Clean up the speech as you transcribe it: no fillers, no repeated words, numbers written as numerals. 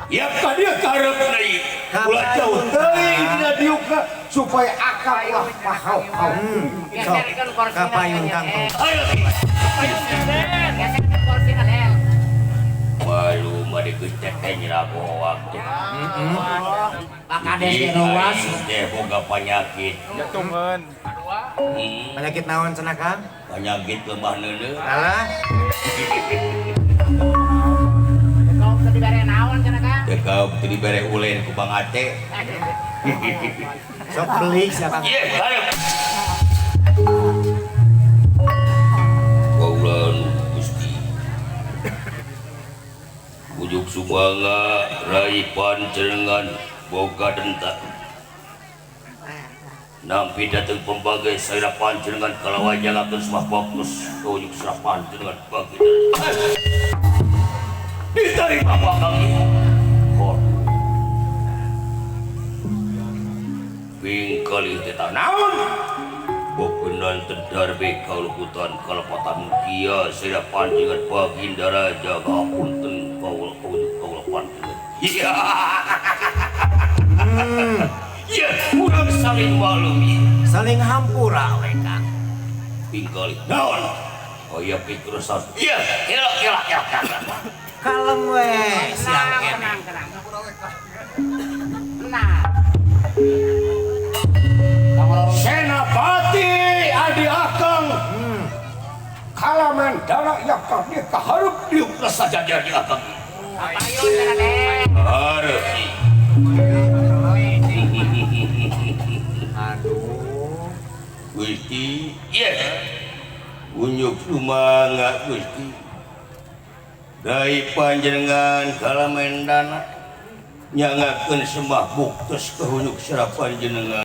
Ya ka dia karep deui. Ulah jauh deui dina diukna supaya akal ulah pahau. Geserkan kursi kapayun kangkung. Ayo. geserkan kursi Lel. Malu mah digecek teh nyiragoak teh. Pak Kades di ruas. Teh boga penyakit. Jatuhkan. Penyakit naon cenah Kang? Penyakit lemah neuneu. Alah, Kau tadi bare naon cenah Kang? Teh kau teu dibere ulen ku Bang Aceh. sok beli sia Kang. Ieu karep. Kaulan Gusti. Ujuk sumanga rai panjenengan boga dentak. Nampi datang pembagai saya panjenengan kalau wajalakeun semua fokus ujuk serah panjenengan bagi diterima bakal hor bingkali teta naon bokeun tedarbe kaluhutan kalepatan kieu saya panjenengan baginda raja ngapunten kaula panjenengan iya ya urang saling malumi Saling hampura we Kang. bingkali naon oh iya pikir saus iya kira Kalem we siang kene. Tenang. Tenang. Senapati Adi Akang kalamen dana yakang dia kaharep diuk saja jadi akang Kapayun cenah Lel. harep Aduh. Gusti iya unyuk sumangga Gusti dari panjenengan kalamen dana nyangakeun sembah buktos ke unyuk sira panjenengan